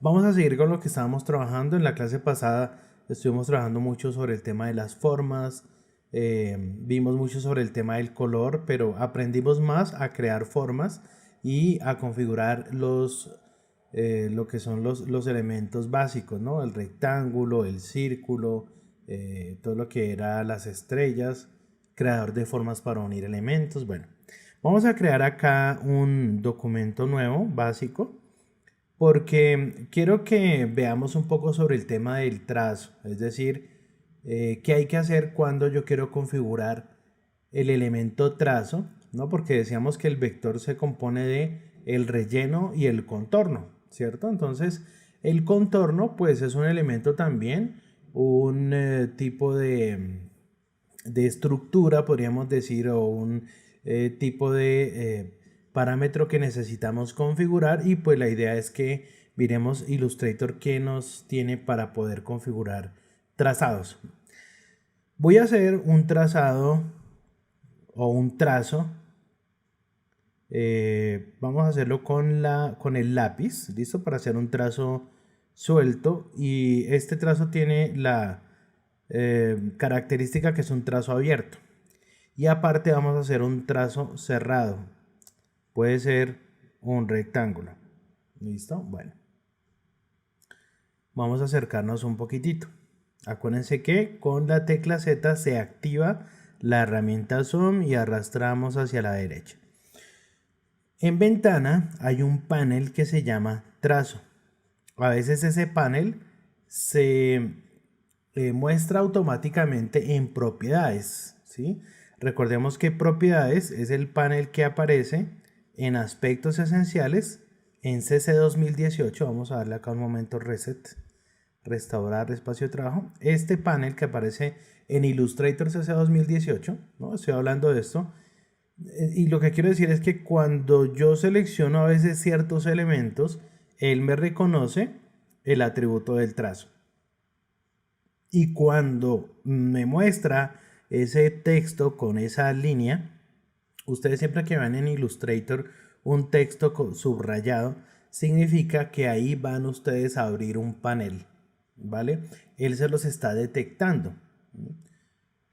Vamos a seguir con lo que estábamos trabajando. En la clase pasada estuvimos trabajando mucho sobre el tema de las formas, vimos mucho sobre el tema del color, pero aprendimos más a crear formas y a configurar lo que son los elementos básicos, ¿no? El rectángulo, el círculo, todo lo que era las estrellas, creador de formas para unir elementos. Bueno, vamos a crear acá un documento nuevo, básico, porque quiero que veamos un poco sobre el tema del trazo, es decir, qué hay que hacer cuando yo quiero configurar el elemento trazo, ¿no? Porque decíamos que el vector se compone de el relleno y el contorno, ¿cierto? Entonces, el contorno, pues es un elemento también, un tipo de estructura, podríamos decir, o un tipo de parámetro que necesitamos configurar, y pues la idea es que miremos Illustrator qué nos tiene para poder configurar trazados. Voy a hacer un trazado o un trazo. Vamos a hacerlo con el lápiz, ¿listo? Para hacer un trazo suelto, y este trazo tiene la característica que es un trazo abierto, y aparte vamos a hacer un trazo cerrado, puede ser un rectángulo. ¿Listo? Bueno, vamos a acercarnos un poquitito. Acuérdense que con la tecla Z se activa la herramienta zoom y arrastramos hacia la derecha. En ventana hay un panel que se llama trazo. A veces ese panel se muestra automáticamente en propiedades, ¿sí? Recordemos que propiedades es el panel que aparece en aspectos esenciales en CC 2018. Vamos a darle acá un momento reset, restaurar espacio de trabajo. Este panel que aparece en Illustrator CC 2018, ¿no? Estoy hablando de esto. Y lo que quiero decir es que cuando yo selecciono a veces ciertos elementos, él me reconoce el atributo del trazo. Y cuando me muestra ese texto con esa línea, ustedes siempre que van en Illustrator un texto subrayado, significa que ahí van ustedes a abrir un panel, ¿vale? Él se los está detectando.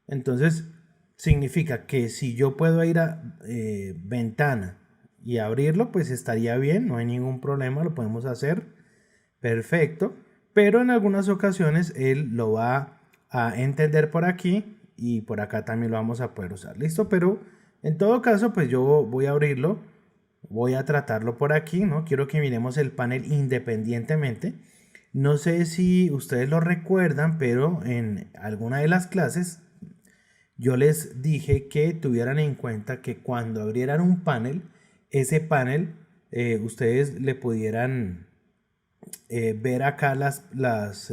Entonces, significa que si yo puedo ir a ventana y abrirlo, pues estaría bien, no hay ningún problema, lo podemos hacer, perfecto. Pero en algunas ocasiones él lo va a entender por aquí, y por acá también lo vamos a poder usar, listo. Pero en todo caso, pues yo voy a abrirlo, voy a tratarlo por aquí, ¿no? Quiero que miremos el panel independientemente. No sé si ustedes lo recuerdan, pero en alguna de las clases yo les dije que tuvieran en cuenta que cuando abrieran un panel, ese panel ustedes le pudieran ver acá las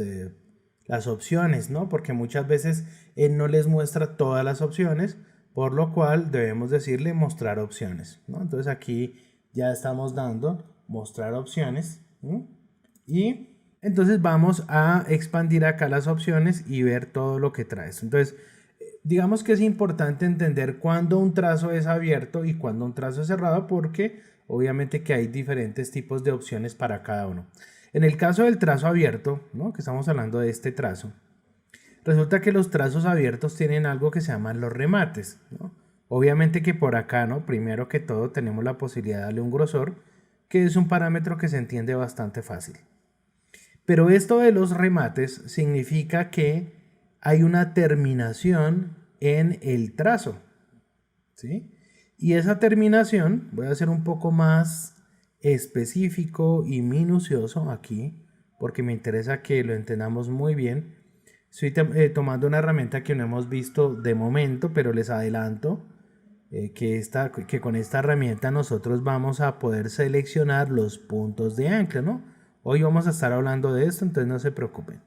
opciones, ¿no? Porque muchas veces él no les muestra todas las opciones, por lo cual debemos decirle mostrar opciones, ¿no? Entonces aquí ya estamos dando mostrar opciones, ¿no? Y entonces vamos a expandir acá las opciones y ver todo lo que trae. Entonces, digamos que es importante entender cuándo un trazo es abierto y cuándo un trazo es cerrado, porque obviamente que hay diferentes tipos de opciones para cada uno. En el caso del trazo abierto, ¿no? Que estamos hablando de este trazo, resulta que los trazos abiertos tienen algo que se llaman los remates, ¿no? Obviamente que por acá, ¿no? Primero que todo tenemos la posibilidad de darle un grosor, que es un parámetro que se entiende bastante fácil. Pero esto de los remates significa que hay una terminación en el trazo, ¿sí? Y esa terminación, voy a ser un poco más específico y minucioso aquí, porque me interesa que lo entendamos muy bien. Estoy tomando una herramienta que no hemos visto de momento, pero les adelanto que con esta herramienta nosotros vamos a poder seleccionar los puntos de ancla, ¿no? Hoy vamos a estar hablando de esto, entonces no se preocupen.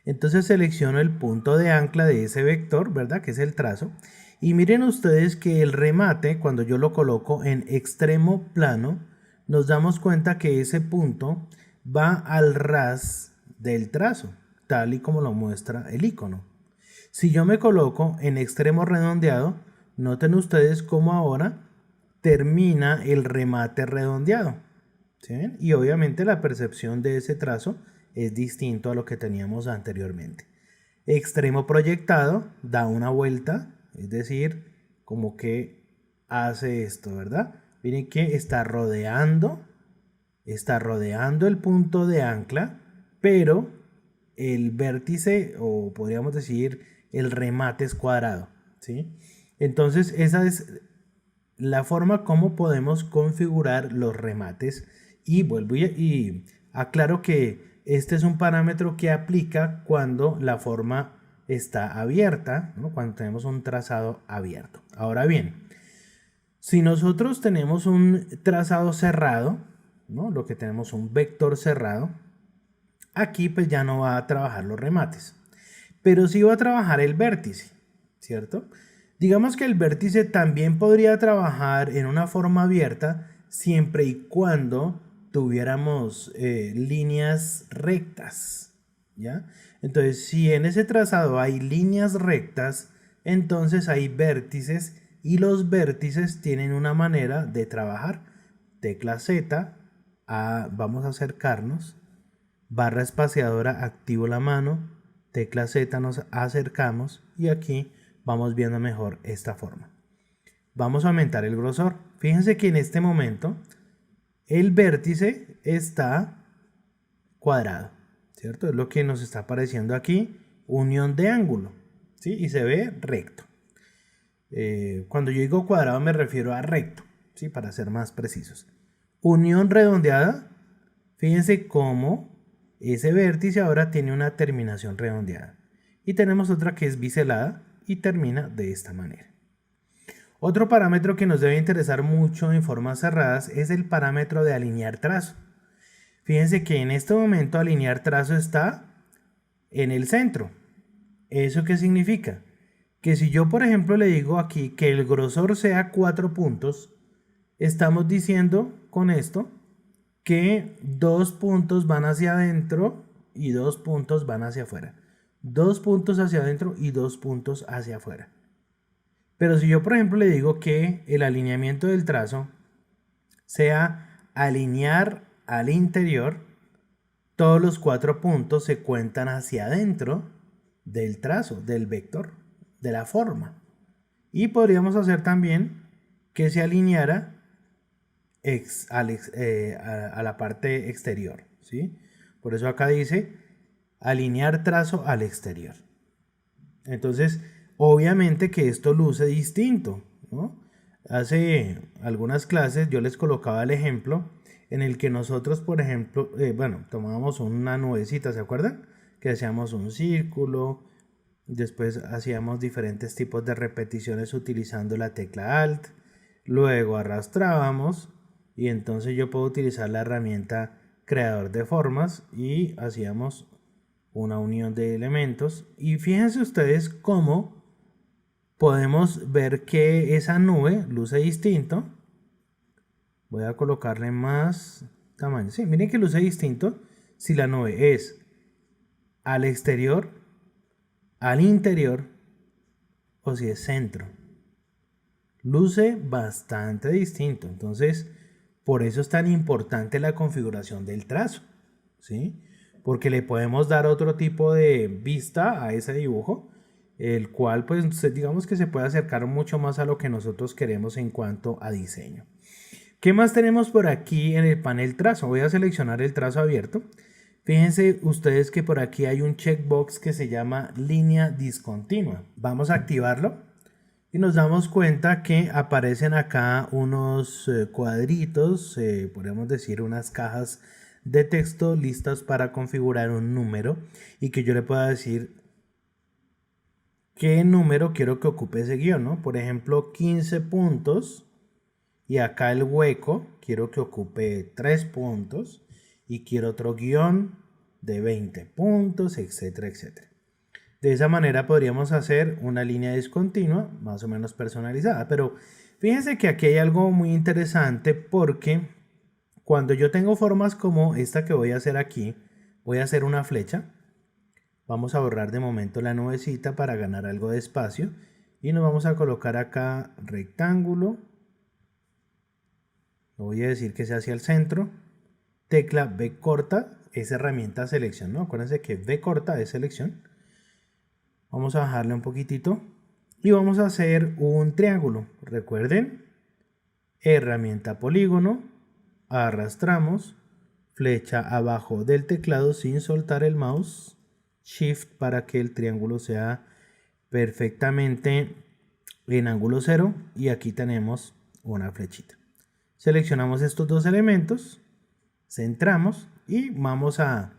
Entonces selecciono el punto de ancla de ese vector, ¿verdad? Que es el trazo. Y miren ustedes que el remate, cuando yo lo coloco en extremo plano, nos damos cuenta que ese punto va al ras del trazo, tal y como lo muestra el icono. Si yo me coloco en extremo redondeado, noten ustedes cómo ahora termina el remate redondeado. ¿Sí ven? Y obviamente la percepción de ese trazo es distinto a lo que teníamos anteriormente. Extremo proyectado da una vuelta, es decir, como que hace esto, ¿verdad? Miren que está rodeando el punto de ancla, pero el vértice, o podríamos decir, el remate es cuadrado, ¿sí? Entonces, esa es la forma como podemos configurar los remates. Y vuelvo y aclaro que este es un parámetro que aplica cuando la forma está abierta, ¿no? Cuando tenemos un trazado abierto. Ahora bien, si nosotros tenemos un trazado cerrado, ¿no? Lo que tenemos un vector cerrado, aquí pues ya no va a trabajar los remates, pero sí va a trabajar el vértice, ¿cierto? Digamos que el vértice también podría trabajar en una forma abierta siempre y cuando tuviéramos líneas rectas, ¿ya? Entonces, si en ese trazado hay líneas rectas, entonces hay vértices y los vértices tienen una manera de trabajar. Tecla Z, vamos a acercarnos, barra espaciadora, activo la mano, tecla Z, nos acercamos y aquí vamos viendo mejor esta forma. Vamos a aumentar el grosor. Fíjense que en este momento el vértice está cuadrado, ¿cierto? Es lo que nos está apareciendo aquí, unión de ángulo, ¿sí? Y se ve recto. Cuando yo digo cuadrado me refiero a recto, ¿sí? Para ser más precisos. Unión redondeada, fíjense cómo ese vértice ahora tiene una terminación redondeada. Y tenemos otra que es biselada y termina de esta manera. Otro parámetro que nos debe interesar mucho en formas cerradas es el parámetro de alinear trazo. Fíjense que en este momento alinear trazo está en el centro. ¿Eso qué significa? Que si yo, por ejemplo, le digo aquí que el grosor sea 4 puntos, estamos diciendo con esto que 2 puntos van hacia adentro y 2 puntos van hacia afuera. 2 puntos hacia adentro y 2 puntos hacia afuera. Pero si yo, por ejemplo, le digo que el alineamiento del trazo sea alinear al interior, todos los 4 puntos se cuentan hacia adentro del trazo, del vector, de la forma. Y podríamos hacer también que se alineara a la parte exterior, ¿sí? Por eso acá dice alinear trazo al exterior. Entonces, obviamente que esto luce distinto, ¿no? Hace algunas clases yo les colocaba el ejemplo en el que nosotros, por ejemplo, tomábamos una nubecita, ¿se acuerdan? Que hacíamos un círculo, después hacíamos diferentes tipos de repeticiones utilizando la tecla Alt, luego arrastrábamos y entonces yo puedo utilizar la herramienta creador de formas y hacíamos una unión de elementos. Y fíjense ustedes cómo podemos ver que esa nube luce distinto. Voy a colocarle más tamaño. Sí, miren que luce distinto si la nube es al exterior, al interior o si es centro. Luce bastante distinto. Entonces, por eso es tan importante la configuración del trazo, ¿sí? Porque le podemos dar otro tipo de vista a ese dibujo, el cual pues digamos que se puede acercar mucho más a lo que nosotros queremos en cuanto a diseño. ¿Qué más tenemos por aquí en el panel trazo? Voy a seleccionar el trazo abierto. Fíjense ustedes que por aquí hay un checkbox que se llama línea discontinua. Vamos a activarlo y nos damos cuenta que aparecen acá unos cuadritos, podemos decir unas cajas de texto listas para configurar un número y que yo le pueda decir qué número quiero que ocupe ese guión, ¿no? Por ejemplo, 15 puntos y acá el hueco quiero que ocupe 3 puntos y quiero otro guión de 20 puntos, etcétera, etcétera. De esa manera podríamos hacer una línea discontinua más o menos personalizada. Pero fíjense que aquí hay algo muy interesante porque cuando yo tengo formas como esta que voy a hacer aquí, voy a hacer una flecha. Vamos a borrar de momento la nubecita para ganar algo de espacio. Y nos vamos a colocar acá rectángulo. Lo voy a decir que sea hacia el centro. tecla V corta es herramienta selección, ¿no? Acuérdense que V corta es selección. Vamos a bajarle un poquitito y vamos a hacer un triángulo. Recuerden, herramienta polígono, arrastramos, flecha abajo del teclado sin soltar el mouse, Shift para que el triángulo sea perfectamente en ángulo 0 y aquí tenemos una flechita. Seleccionamos estos dos elementos, centramos y vamos a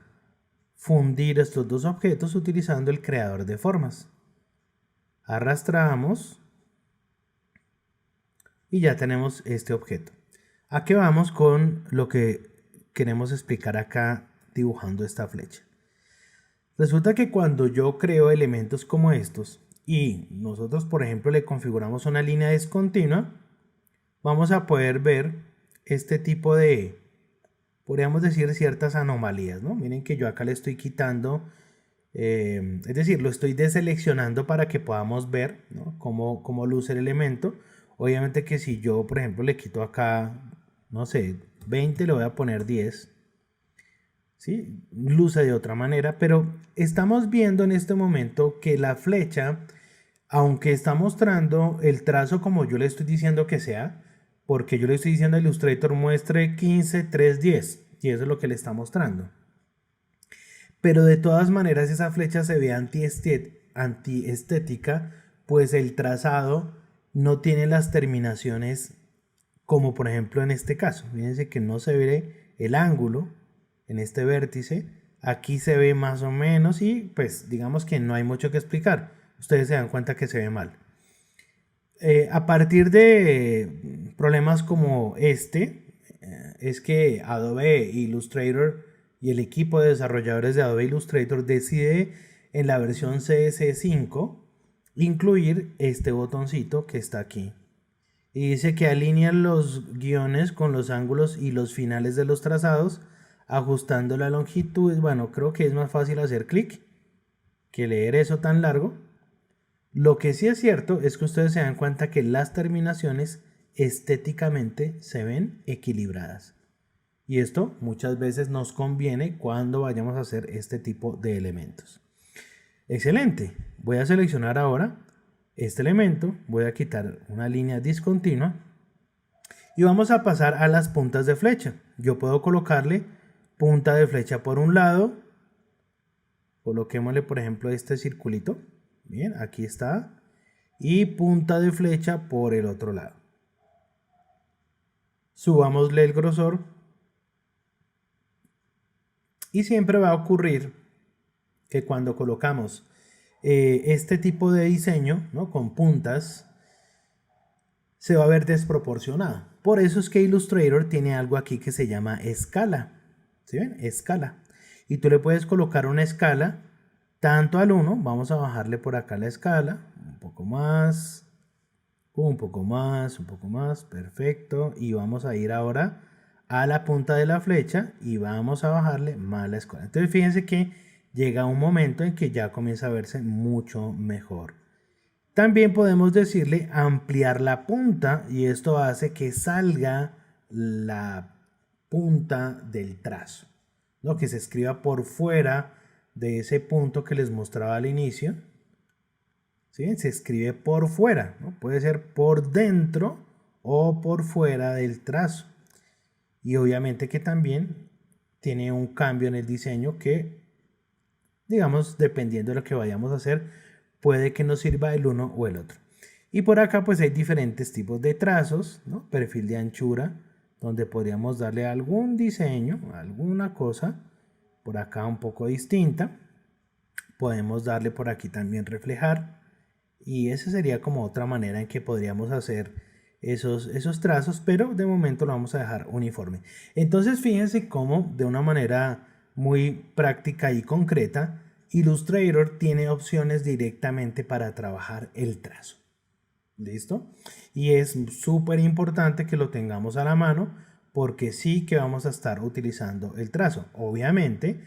fundir estos dos objetos utilizando el creador de formas. Arrastramos y ya tenemos este objeto. ¿A qué vamos con lo que queremos explicar acá dibujando esta flecha? Resulta que cuando yo creo elementos como estos y nosotros, por ejemplo, le configuramos una línea discontinua, vamos a poder ver este tipo de, podríamos decir, ciertas anomalías, ¿no? Miren que yo acá le estoy quitando, es decir, lo estoy deseleccionando para que podamos ver, ¿no? cómo luce el elemento. Obviamente que si yo, por ejemplo, le quito acá, no sé, 20, le voy a poner 10, ¿sí? Luce de otra manera, pero estamos viendo en este momento que la flecha, aunque está mostrando el trazo como yo le estoy diciendo que sea, porque yo le estoy diciendo a Illustrator muestre 15, 3, 10, y eso es lo que le está mostrando. Pero de todas maneras esa flecha se ve antiestética, pues el trazado no tiene las terminaciones como por ejemplo en este caso. Fíjense que no se ve el ángulo en este vértice, aquí se ve más o menos y pues digamos que no hay mucho que explicar. Ustedes se dan cuenta que se ve mal. A partir de problemas como este, es que Adobe Illustrator y el equipo de desarrolladores de Adobe Illustrator decide en la versión CS5 incluir este botoncito que está aquí. Y dice que alinea los guiones con los ángulos y los finales de los trazados, ajustando la longitud. Bueno, creo que es más fácil hacer clic que leer eso tan largo. Lo que sí es cierto es que ustedes se dan cuenta que las terminaciones estéticamente se ven equilibradas. Y esto muchas veces nos conviene cuando vayamos a hacer este tipo de elementos. Excelente. Voy a seleccionar ahora este elemento. Voy a quitar una línea discontinua. Y vamos a pasar a las puntas de flecha. Yo puedo colocarle punta de flecha por un lado. Coloquémosle por ejemplo este circulito. Bien, aquí está. Y punta de flecha por el otro lado. Subámosle el grosor. Y siempre va a ocurrir que cuando colocamos este tipo de diseño, ¿no? Con puntas, se va a ver desproporcionado. Por eso es que Illustrator tiene algo aquí que se llama escala. ¿Sí ven? Escala. Y tú le puedes colocar una escala tanto al 1, vamos a bajarle por acá la escala, un poco más, un poco más, un poco más, perfecto. Y vamos a ir ahora a la punta de la flecha y vamos a bajarle más la escala. Entonces fíjense que llega un momento en que ya comienza a verse mucho mejor. También podemos decirle ampliar la punta y esto hace que salga la punta del trazo, ¿no? Que se escriba por fuera de ese punto que les mostraba al inicio. ¿Sí? Se escribe por fuera, ¿no? Puede ser por dentro o por fuera del trazo. Y obviamente que también tiene un cambio en el diseño que, digamos, dependiendo de lo que vayamos a hacer, puede que nos sirva el uno o el otro. Y por acá pues hay diferentes tipos de trazos, ¿no? Perfil de anchura, donde podríamos darle algún diseño, alguna cosa, por acá un poco distinta. Podemos darle por aquí también reflejar. Y esa sería como otra manera en que podríamos hacer esos trazos, pero de momento lo vamos a dejar uniforme. Entonces fíjense cómo de una manera muy práctica y concreta, Illustrator tiene opciones directamente para trabajar el trazo. ¿Listo? Y es súper importante que lo tengamos a la mano porque sí que vamos a estar utilizando el trazo. Obviamente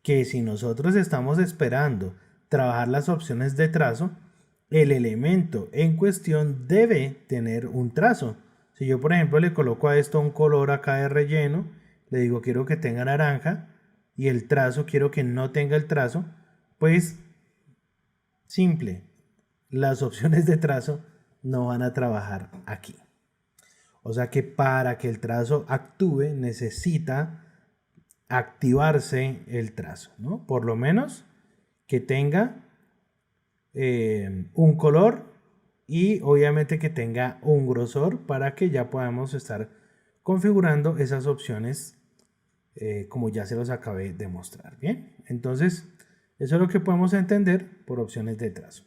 que si nosotros estamos esperando trabajar las opciones de trazo, el elemento en cuestión debe tener un trazo. Si yo por ejemplo le coloco a esto un color acá de relleno, le digo quiero que tenga naranja y el trazo quiero que no tenga el trazo, pues simple, las opciones de trazo no van a trabajar aquí. O sea que para que el trazo actúe necesita activarse el trazo, ¿no? Por lo menos que tenga un color y obviamente que tenga un grosor para que ya podamos estar configurando esas opciones como ya se los acabé de mostrar. Bien, entonces eso es lo que podemos entender por opciones de trazo.